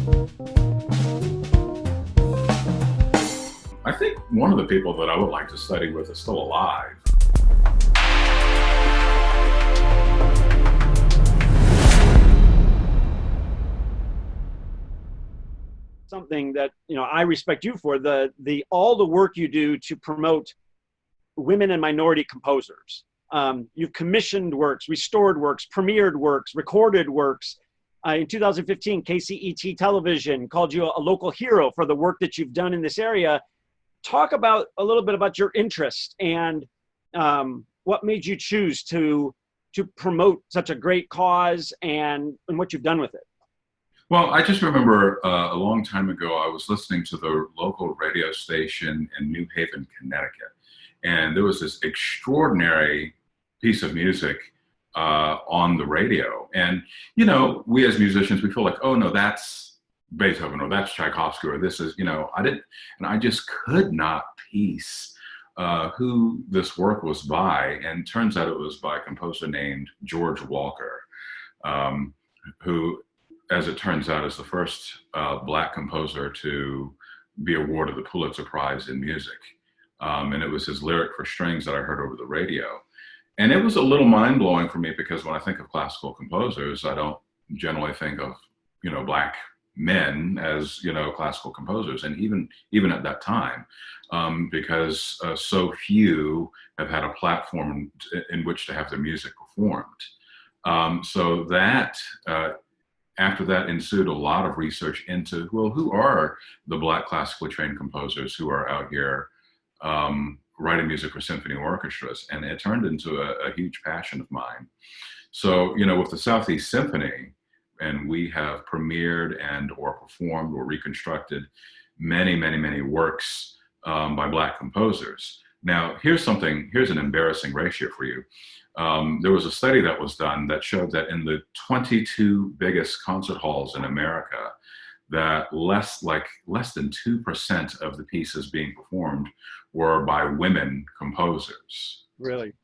I think one of the people that I would like to study with is still alive. Something that, I respect you for, all the work you do to promote women and minority composers. You've commissioned works, restored works, premiered works, recorded works. In 2015, KCET Television called you a local hero for the work that you've done in this area. Talk about a little bit about your interest and what made you choose to promote such a great cause and what you've done with it. Well, I just remember a long time ago, I was listening to the local radio station in New Haven, Connecticut, and there was this extraordinary piece of music on the radio. And, we as musicians, we feel like, oh no, that's Beethoven or that's Tchaikovsky or this is, I just could not piece who this work was by. And turns out it was by a composer named George Walker, who, as it turns out, is the first Black composer to be awarded the Pulitzer Prize in music. And it was his lyric for strings that I heard over the radio. And it was a little mind-blowing for me because when I think of classical composers, I don't generally think of, Black men as, classical composers. And even at that time, because so few have had a platform in which to have their music performed. So that, after that ensued a lot of research into, well, who are the Black classically trained composers who are out here writing music for symphony orchestras? And it turned into a huge passion of mine. So, with the Southeast Symphony, and we have premiered and or performed or reconstructed many, many, many works by Black composers. Now, here's an embarrassing ratio for you. There was a study that was done that showed that in the 22 biggest concert halls in America, that less than 2% of the pieces being performed were by women composers. Really?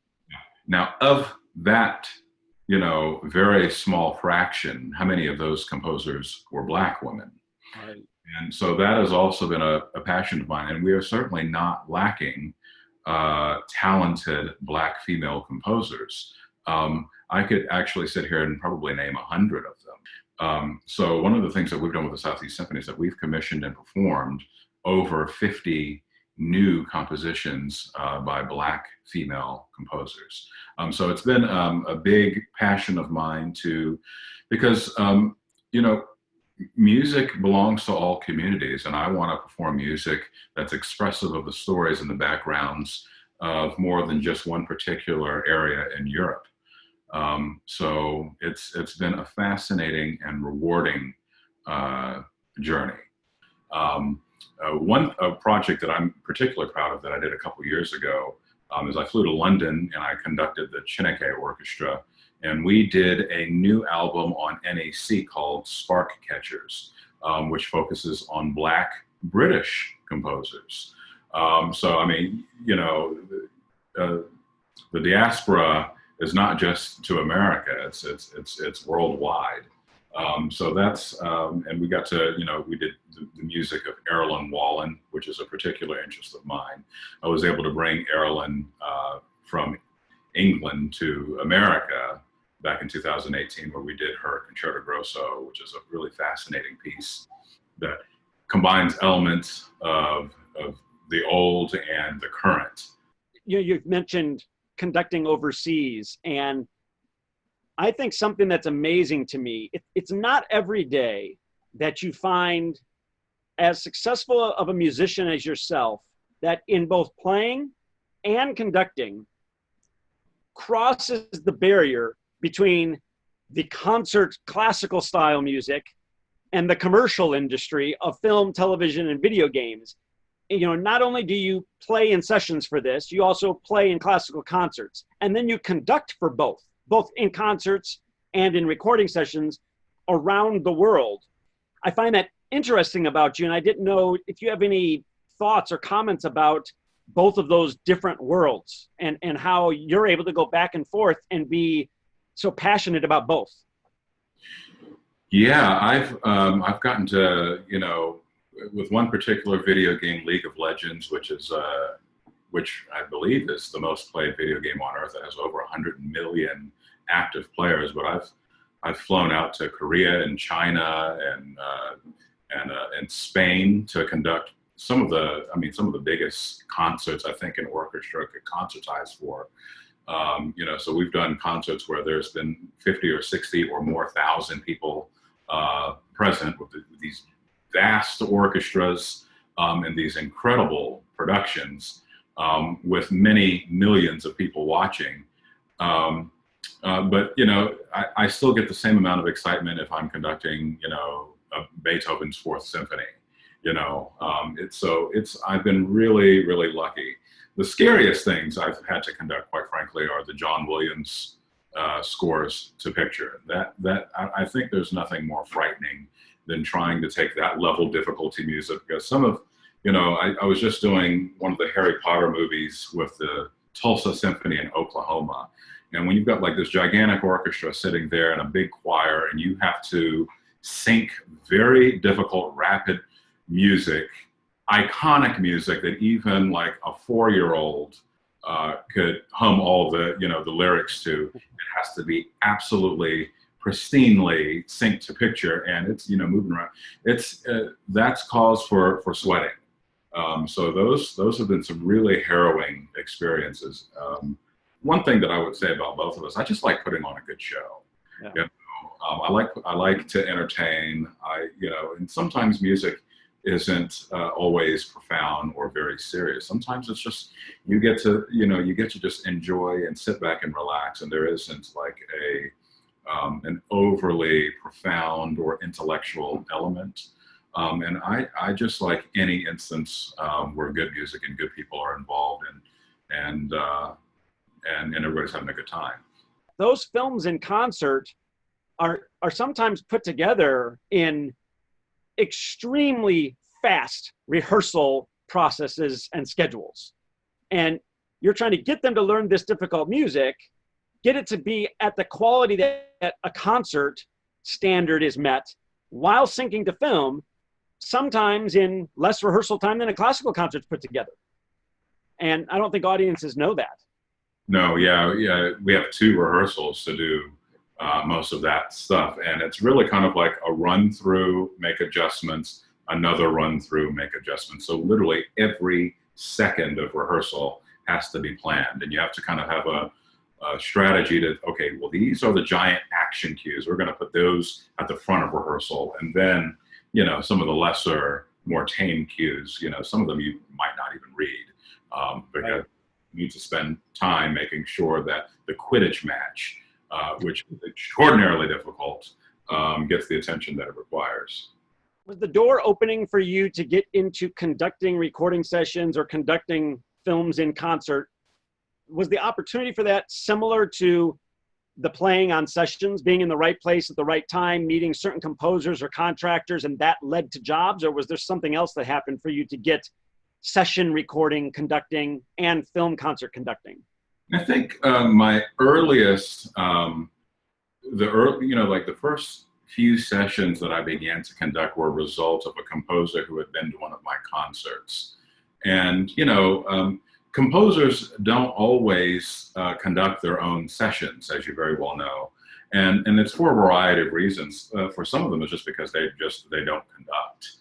Now, of that, very small fraction, how many of those composers were Black women? Right. And so that has also been a passion of mine, and we are certainly not lacking talented Black female composers. I could actually sit here and probably name 100 of them. So one of the things that we've done with the Southeast Symphony is that we've commissioned and performed over 50 new compositions by Black female composers. So it's been a big passion of mine because music belongs to all communities, and I want to perform music that's expressive of the stories and the backgrounds of more than just one particular area in Europe. So it's been a fascinating and rewarding journey. One project that I'm particularly proud of that I did a couple years ago is I flew to London and I conducted the Chineke Orchestra, and we did a new album on NAC called Spark Catchers, which focuses on Black British composers. So, I mean, the diaspora is not just to America, it's worldwide. So that's, and we got to, we did the music of Erilyn Wallen, which is a particular interest of mine. I was able to bring Erilyn from England to America back in 2018, where we did her Concerto Grosso, which is a really fascinating piece that combines elements of the old and the current. You've mentioned conducting overseas, and I think something that's amazing to me, it's not every day that you find as successful of a musician as yourself that in both playing and conducting crosses the barrier between the concert classical style music and the commercial industry of film, television, and video games. Not only do you play in sessions for this, you also play in classical concerts, and then you conduct for both in concerts and in recording sessions around the world. I find that interesting about you, and I didn't know if you have any thoughts or comments about both of those different worlds and how you're able to go back and forth and be so passionate about both. Yeah, I've gotten to, with one particular video game, League of Legends, which I believe is the most played video game on earth. It has over 100 million active players. But I've flown out to Korea and China and Spain to conduct some of the biggest concerts I think an orchestra could concertize for. So we've done concerts where there's been 50 or 60 or more thousand people present with these vast orchestras and these incredible productions with many millions of people watching. But I still get the same amount of excitement if I'm conducting, Beethoven's Fourth Symphony. I've been really, really lucky. The scariest things I've had to conduct, quite frankly, are the John Williams scores to picture. I think there's nothing more frightening than trying to take that level difficulty music, because I was just doing one of the Harry Potter movies with the Tulsa Symphony in Oklahoma. And when you've got like this gigantic orchestra sitting there and a big choir, and you have to sync very difficult, rapid music, iconic music that even like a 4-year-old could hum all the lyrics to. It has to be absolutely pristinely synced to picture, and it's moving around. That's cause for sweating. So those have been some really harrowing experiences. One thing that I would say about both of us, I just like putting on a good show. Yeah. I like to entertain. And sometimes music isn't always profound or very serious. Sometimes it's just you get to just enjoy and sit back and relax, and there isn't like an overly profound or intellectual element. And I just like any instance where good music and good people are involved, and everybody's having a good time. Those films in concert are sometimes put together in extremely fast rehearsal processes and schedules. And you're trying to get them to learn this difficult music, get it to be at the quality that a concert standard is met, while syncing to film, sometimes in less rehearsal time than a classical concert's put together. And I don't think audiences know that. No, yeah. We have 2 rehearsals to do most of that stuff. And it's really kind of like a run through, make adjustments, another run through, make adjustments. So literally every second of rehearsal has to be planned. And you have to kind of have a strategy to, okay, well, these are the giant action cues. We're going to put those at the front of rehearsal. And then, some of the lesser, more tame cues, some of them you might not even read because you need to spend time making sure that the Quidditch match, which is extraordinarily difficult, gets the attention that it requires. Was the door opening for you to get into conducting recording sessions or conducting films in concert? Was the opportunity for that similar to the playing on sessions, being in the right place at the right time, meeting certain composers or contractors, and that led to jobs? Or was there something else that happened for you to get session recording, conducting, and film concert conducting? I think my earliest, the first few sessions that I began to conduct were a result of a composer who had been to one of my concerts. And, composers don't always conduct their own sessions, as you very well know. And it's for a variety of reasons. For some of them, it's just because they don't conduct.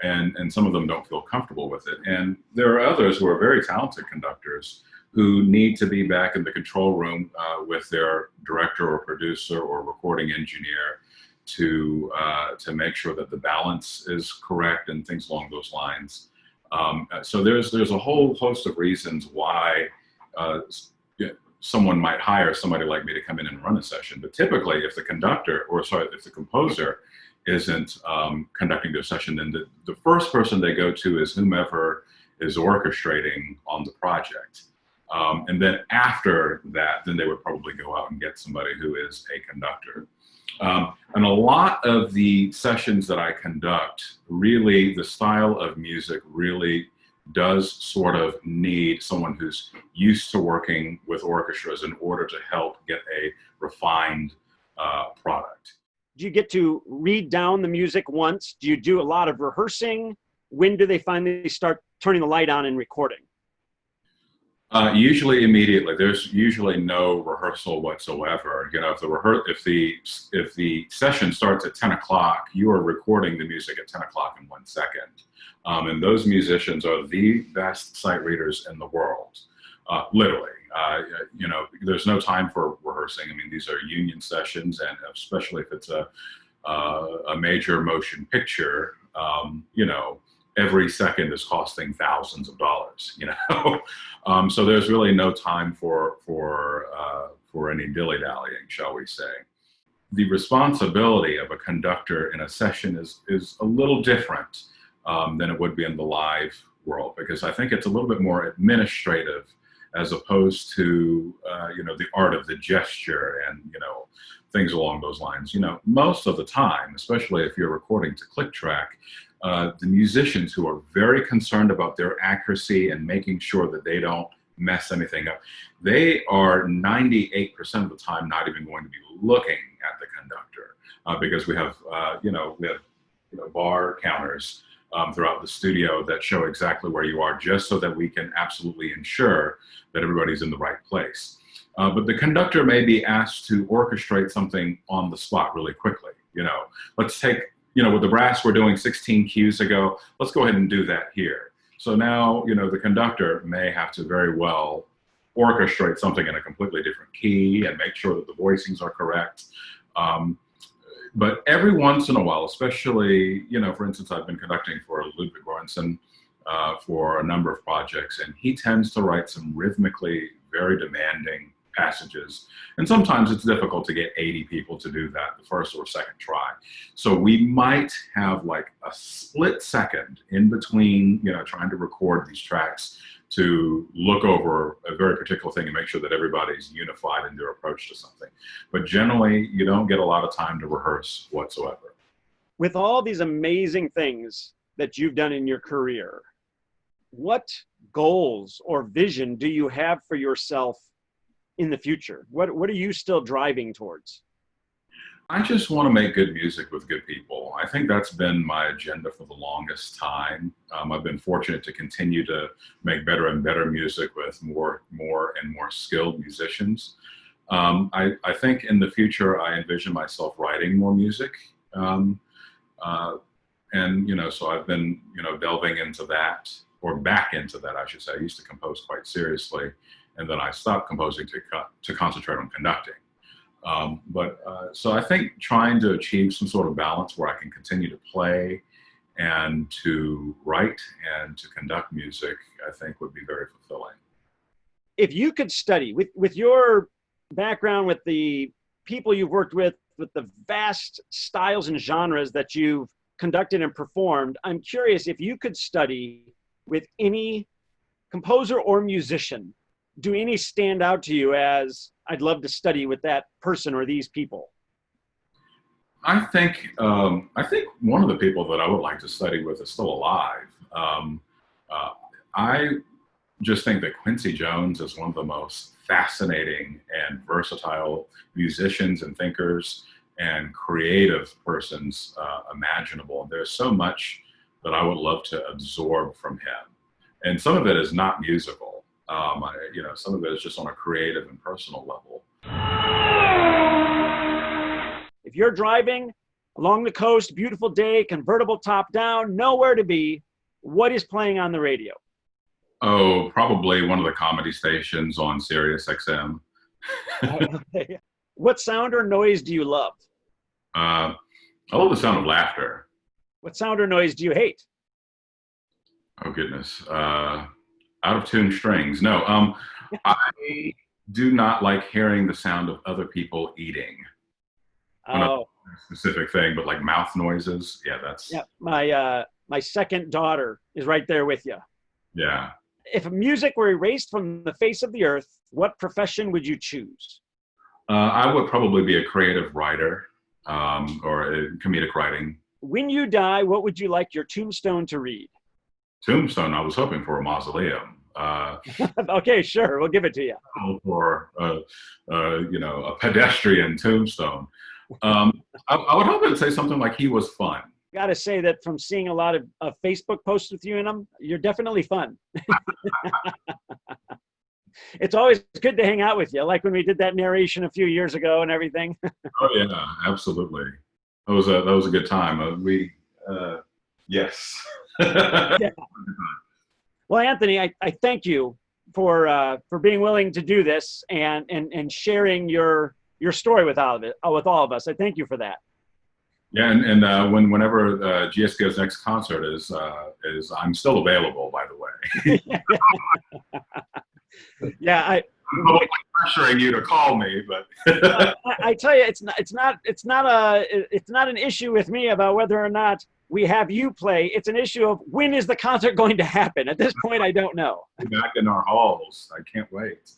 And some of them don't feel comfortable with it. And there are others who are very talented conductors who need to be back in the control room with their director or producer or recording engineer to make sure that the balance is correct and things along those lines. So there's a whole host of reasons why someone might hire somebody like me to come in and run a session. But typically, if the composer isn't conducting their session, then the first person they go to is whomever is orchestrating on the project. And then after that, then they would probably go out and get somebody who is a conductor. And a lot of the sessions that I conduct, really, the style of music really does sort of need someone who's used to working with orchestras in order to help get a refined product. Do you get to read down the music once? Do you do a lot of rehearsing? When do they finally start turning the light on and recording? Usually immediately. There's usually no rehearsal whatsoever. You know, if the session starts at 10 o'clock, you are recording the music at 10 o'clock in 1 second. And those musicians are the best sight readers in the world, literally. You know, there's no time for rehearsing. I mean, these are union sessions, and especially if it's a major motion picture, you know, every second is costing thousands of dollars, you know? So there's really no time for any dilly-dallying, shall we say. The responsibility of a conductor in a session is a little different than it would be in the live world, because I think it's a little bit more administrative as opposed to, you know, the art of the gesture and, you know, things along those lines. You know, most of the time, especially if you're recording to click track, the musicians who are very concerned about their accuracy and making sure that they don't mess anything up, they are 98% of the time not even going to be looking at the conductor, because we have bar counters throughout the studio that show exactly where you are, just so that we can absolutely ensure that everybody's in the right place. But the conductor may be asked to orchestrate something on the spot really quickly. You know, let's take, you know, with the brass, we're doing 16 cues ago. Let's go ahead and do that here. So now, you know, the conductor may have to very well orchestrate something in a completely different key and make sure that the voicings are correct. But every once in a while, especially, you know, for instance, I've been conducting for Ludwig Göransson for a number of projects, and he tends to write some rhythmically very demanding passages. And sometimes it's difficult to get 80 people to do that the first or second try. So we might have like a split second in between, you know, trying to record these tracks to look over a very particular thing and make sure that everybody's unified in their approach to something. But generally, you don't get a lot of time to rehearse whatsoever. With all these amazing things that you've done in your career, what goals or vision do you have for yourself in the future? What are you still driving towards? I just want to make good music with good people. I think that's been my agenda for the longest time. I've been fortunate to continue to make better and better music with more and more skilled musicians. I think in the future, I envision myself writing more music. And, you know, so I've been, you know, delving into that, or back into that, I should say. I used to compose quite seriously, and then I stopped composing to concentrate on conducting. So I think trying to achieve some sort of balance where I can continue to play and to write and to conduct music, I think would be very fulfilling. If you could study, with your background, with the people you've worked with the vast styles and genres that you've conducted and performed, I'm curious if you could study with any composer or musician, do any stand out to you as, I'd love to study with that person or these people? I think one of the people that I would like to study with is still alive. I just think that Quincy Jones is one of the most fascinating and versatile musicians and thinkers and creative persons imaginable. And there's so much that I would love to absorb from him. And some of it is not musical. You know, some of it is just on a creative and personal level. If you're driving along the coast, beautiful day, convertible top down, nowhere to be, what is playing on the radio? Oh, probably one of the comedy stations on Sirius XM. Okay. What sound or noise do you love? I love the sound of laughter. What sound or noise do you hate? Oh, goodness. Out of tune strings. No, I do not like hearing the sound of other people eating. Oh, a specific thing, but like mouth noises. Yeah, that's. Yeah, my second daughter is right there with you. Yeah. If music were erased from the face of the earth, what profession would you choose? I would probably be a creative writer or a comedic writing. When you die, what would you like your tombstone to read? Tombstone, I was hoping for a mausoleum. Okay, sure, we'll give it to you. For you know, a pedestrian tombstone. I would hope it would say something like he was fun. Got to say that from seeing a lot of Facebook posts with you in them, you're definitely fun. It's always good to hang out with you, like when we did that narration a few years ago and everything. Oh yeah, absolutely. That was a good time. Yes. Yeah. Well, Anthony, I thank you for being willing to do this and sharing your story with all of us. I thank you for that. Yeah, and whenever GSPO's next concert is I'm still available, by the way. Yeah, I'm pressuring you to call me, but I tell you, it's not an issue with me about whether or not we have you play. It's an issue of when is the concert going to happen. At this point, I don't know. Back in our halls, I can't wait.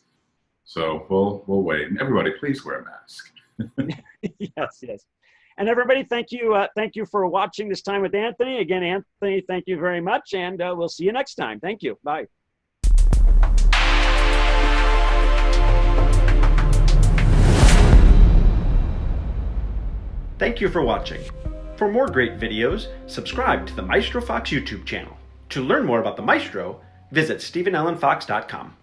So we'll wait. And everybody, please wear a mask. Yes. And everybody, thank you for watching this time with Anthony. Again, Anthony, thank you very much, and we'll see you next time. Thank you. Bye. Thank you for watching. For more great videos, subscribe to the Maestro Fox YouTube channel. To learn more about the Maestro, visit StevenAllenFox.com.